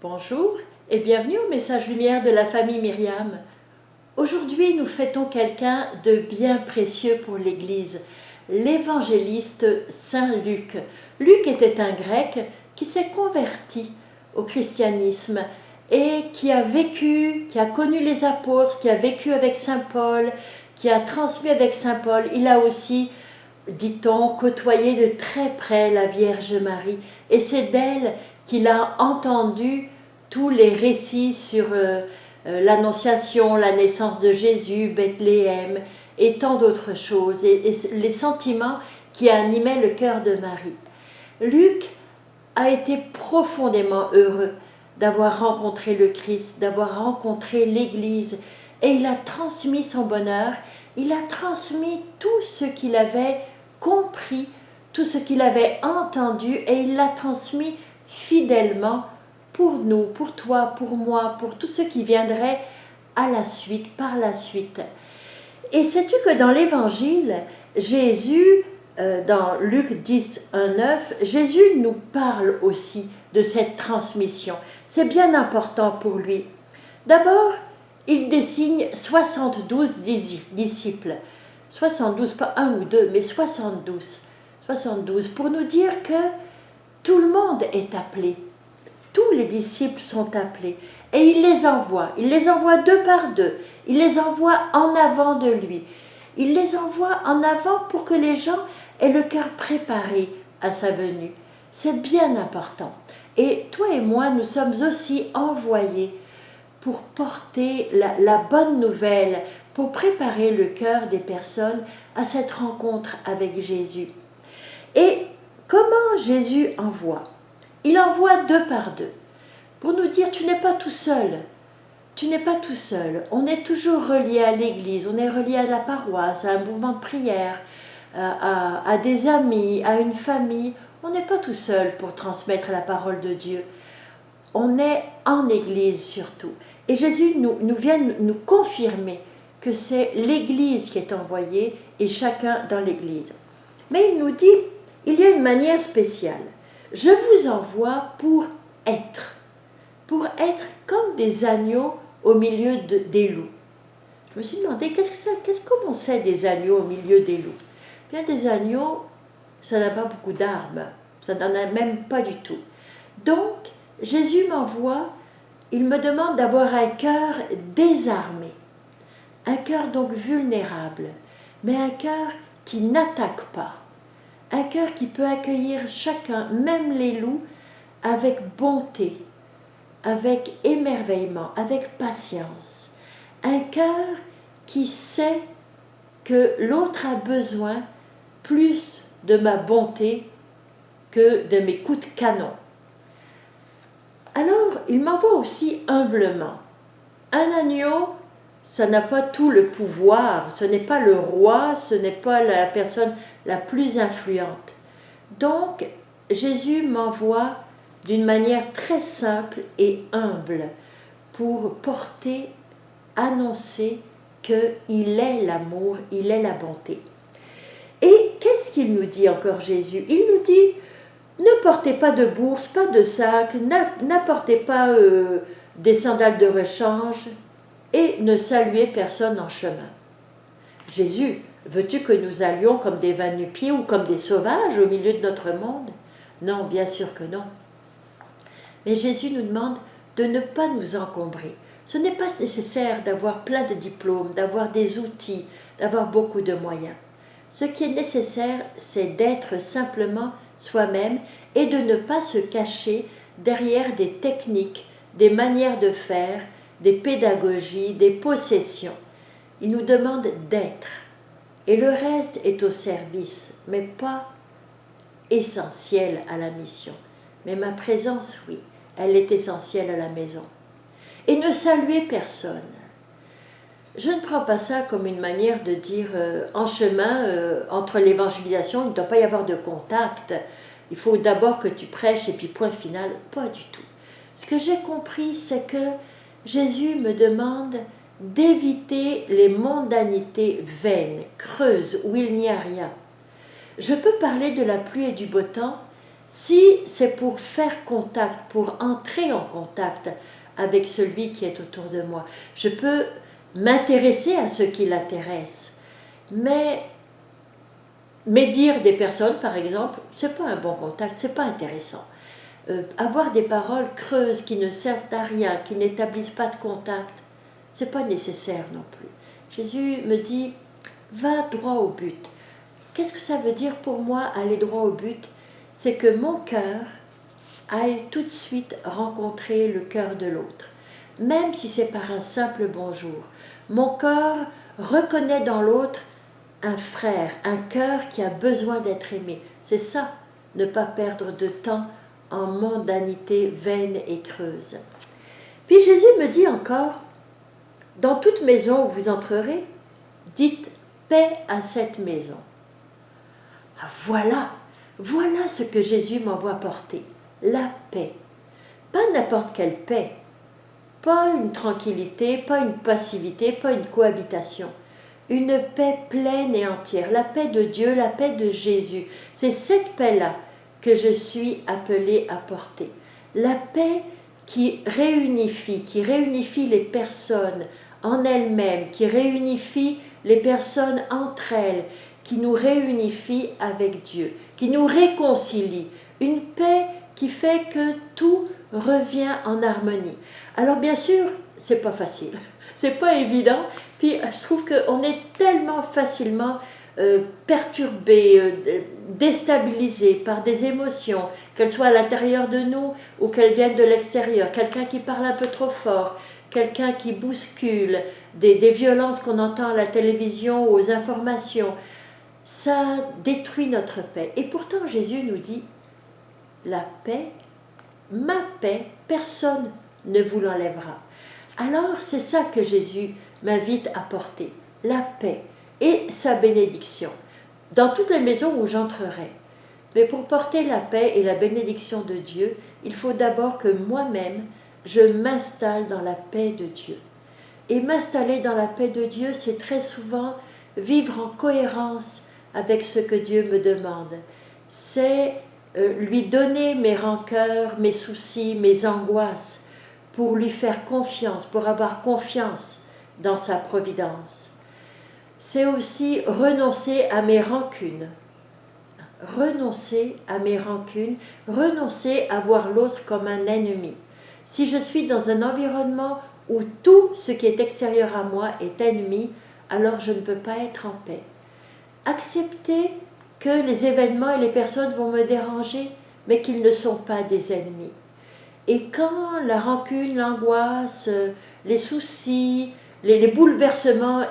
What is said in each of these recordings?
Bonjour et bienvenue au message lumière de la famille Myriam. Aujourd'hui, nous fêtons quelqu'un de bien précieux pour l'Église, l'évangéliste Saint Luc. Luc était un grec qui s'est converti au christianisme et qui a vécu, qui a connu les apôtres, qui a vécu avec Saint Paul, qui a transmis avec Saint Paul. Il a aussi, dit-on, côtoyé de très près la Vierge Marie et c'est d'elle qu'il a entendu tous les récits sur l'Annonciation, la naissance de Jésus, Bethléem et tant d'autres choses, et les sentiments qui animaient le cœur de Marie. Luc a été profondément heureux d'avoir rencontré le Christ, d'avoir rencontré l'Église, et il a transmis son bonheur, il a transmis tout ce qu'il avait compris, tout ce qu'il avait entendu, et il l'a transmis fidèlement pour nous, pour toi, pour moi, pour tous ceux qui viendraient à la suite, par la suite. Et sais-tu que dans l'Évangile, Jésus, dans Luc 10, 1, 9, Jésus nous parle aussi de cette transmission. C'est bien important pour lui. D'abord, il désigne 72 disciples. 72, pas un ou deux, mais 72. 72, pour nous dire que tout le monde est appelé. Tous les disciples sont appelés. Et il les envoie deux par deux. Il les envoie en avant de lui. Il les envoie en avant pour que les gens aient le cœur préparé à sa venue. C'est bien important. Et toi et moi, nous sommes aussi envoyés pour porter la bonne nouvelle, pour préparer le cœur des personnes à cette rencontre avec Jésus. Et comment Jésus envoie ? Il envoie deux par deux, pour nous dire, tu n'es pas tout seul. Tu n'es pas tout seul. On est toujours relié à l'Église, on est relié à la paroisse, à un mouvement de prière, à des amis, à une famille. On n'est pas tout seul pour transmettre la parole de Dieu. On est en Église surtout. Et Jésus nous vient nous confirmer que c'est l'Église qui est envoyée et chacun dans l'Église. Mais il nous dit, il y a une manière spéciale. Je vous envoie pour être comme des agneaux au milieu des loups. Je me suis demandé, comment c'est des agneaux au milieu des loups ? Bien, des agneaux, ça n'a pas beaucoup d'armes, ça n'en a même pas du tout. Donc, Jésus m'envoie, il me demande d'avoir un cœur désarmé, un cœur donc vulnérable, mais un cœur qui n'attaque pas, un cœur qui peut accueillir chacun, même les loups, avec bonté, avec émerveillement, avec patience. Un cœur qui sait que l'autre a besoin plus de ma bonté que de mes coups de canon. Alors, il m'envoie aussi humblement. Un agneau, ça n'a pas tout le pouvoir, ce n'est pas le roi, ce n'est pas la personne la plus influente. Donc, Jésus m'envoie d'une manière très simple et humble pour porter, annoncer qu'il est l'amour, il est la bonté. Et qu'est-ce qu'il nous dit encore Jésus ? Il nous dit, ne portez pas de bourse, pas de sac, n'apportez pas des sandales de rechange et ne saluez personne en chemin. Jésus, veux-tu que nous allions comme des va-nu-pieds ou comme des sauvages au milieu de notre monde ? Non, bien sûr que non. Mais Jésus nous demande de ne pas nous encombrer. Ce n'est pas nécessaire d'avoir plein de diplômes, d'avoir des outils, d'avoir beaucoup de moyens. Ce qui est nécessaire, c'est d'être simplement soi-même et de ne pas se cacher derrière des techniques, des manières de faire, des pédagogies, des possessions. Il nous demande d'être. Et le reste est au service, mais pas essentiel à la mission. Mais ma présence, oui, elle est essentielle à la maison. Et ne saluer personne. Je ne prends pas ça comme une manière de dire en chemin, entre l'évangélisation, il ne doit pas y avoir de contact. Il faut d'abord que tu prêches et puis point final. Pas du tout. Ce que j'ai compris, c'est que Jésus me demande d'éviter les mondanités vaines, creuses, où il n'y a rien. Je peux parler de la pluie et du beau temps, Si c'est pour faire contact, pour entrer en contact avec celui qui est autour de moi, je peux m'intéresser à ce qui l'intéresse. Mais médire des personnes, par exemple, c'est pas un bon contact, c'est pas intéressant. Avoir des paroles creuses qui ne servent à rien, qui n'établissent pas de contact, c'est pas nécessaire non plus. Jésus me dit, va droit au but. Qu'est-ce que ça veut dire pour moi, aller droit au but? C'est que mon cœur aille tout de suite rencontrer le cœur de l'autre, même si c'est par un simple bonjour. Mon cœur reconnaît dans l'autre un frère, un cœur qui a besoin d'être aimé. C'est ça, ne pas perdre de temps en mondanité vaine et creuse. Puis Jésus me dit encore, dans toute maison où vous entrerez, dites paix à cette maison. Voilà ce que Jésus m'envoie porter, la paix. Pas n'importe quelle paix, pas une tranquillité, pas une passivité, pas une cohabitation. Une paix pleine et entière, la paix de Dieu, la paix de Jésus. C'est cette paix-là que je suis appelée à porter. La paix qui réunifie les personnes en elles-mêmes, qui réunifie les personnes entre elles, qui nous réunifie avec Dieu, qui nous réconcilie. Une paix qui fait que tout revient en harmonie. Alors bien sûr, c'est pas facile, c'est pas évident. Puis je trouve qu'on est tellement facilement perturbé, déstabilisé par des émotions, qu'elles soient à l'intérieur de nous ou qu'elles viennent de l'extérieur. Quelqu'un qui parle un peu trop fort, quelqu'un qui bouscule, des violences qu'on entend à la télévision ou aux informations. Ça détruit notre paix. Et pourtant Jésus nous dit, la paix, ma paix, personne ne vous l'enlèvera. Alors c'est ça que Jésus m'invite à porter, la paix et sa bénédiction, dans toutes les maisons où j'entrerai. Mais pour porter la paix et la bénédiction de Dieu, il faut d'abord que moi-même, je m'installe dans la paix de Dieu. Et m'installer dans la paix de Dieu, c'est très souvent vivre en cohérence avec ce que Dieu me demande. C'est lui donner mes rancœurs, mes soucis, mes angoisses, pour lui faire confiance, pour avoir confiance dans sa providence. C'est aussi renoncer à mes rancunes, renoncer à voir l'autre comme un ennemi. Si je suis dans un environnement où tout ce qui est extérieur à moi est ennemi, alors je ne peux pas être en paix. Accepter que les événements et les personnes vont me déranger, mais qu'ils ne sont pas des ennemis. Et quand la rancune, l'angoisse, les soucis, les bouleversements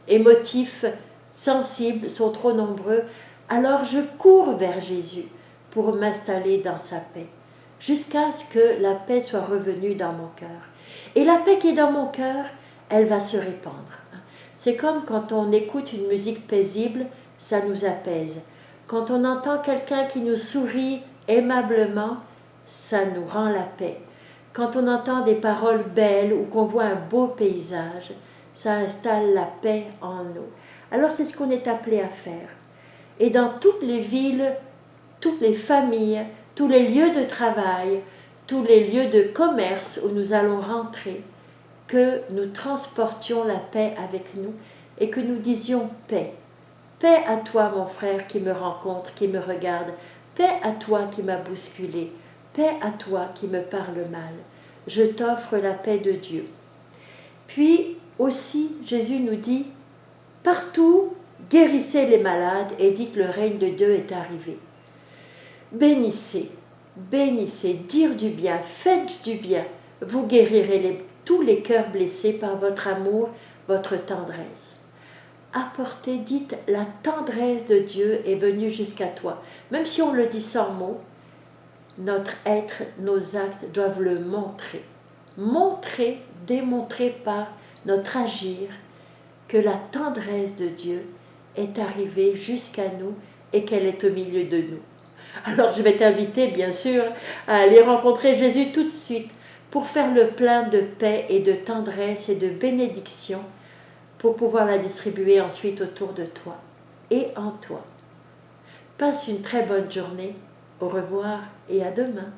émotifs, sensibles sont trop nombreux, alors je cours vers Jésus pour m'installer dans sa paix, jusqu'à ce que la paix soit revenue dans mon cœur. Et la paix qui est dans mon cœur, elle va se répandre. C'est comme quand on écoute une musique paisible, ça nous apaise. Quand on entend quelqu'un qui nous sourit aimablement, ça nous rend la paix. Quand on entend des paroles belles ou qu'on voit un beau paysage, ça installe la paix en nous. Alors c'est ce qu'on est appelé à faire. Et dans toutes les villes, toutes les familles, tous les lieux de travail, tous les lieux de commerce où nous allons rentrer, que nous transportions la paix avec nous et que nous disions paix. Paix à toi, mon frère, qui me rencontre, qui me regarde. Paix à toi qui m'as bousculé. Paix à toi qui me parle mal. Je t'offre la paix de Dieu. Puis aussi, Jésus nous dit, partout, guérissez les malades et dites le règne de Dieu est arrivé. Bénissez, dire du bien, faites du bien. Vous guérirez tous les cœurs blessés par votre amour, votre tendresse. Apportez, dites, la tendresse de Dieu est venue jusqu'à toi. Même si on le dit sans mots, notre être, nos actes doivent le montrer. Démontrer par notre agir que la tendresse de Dieu est arrivée jusqu'à nous et qu'elle est au milieu de nous. Alors je vais t'inviter bien sûr à aller rencontrer Jésus tout de suite pour faire le plein de paix et de tendresse et de bénédiction pour pouvoir la distribuer ensuite autour de toi et en toi. Passe une très bonne journée Au revoir et à demain.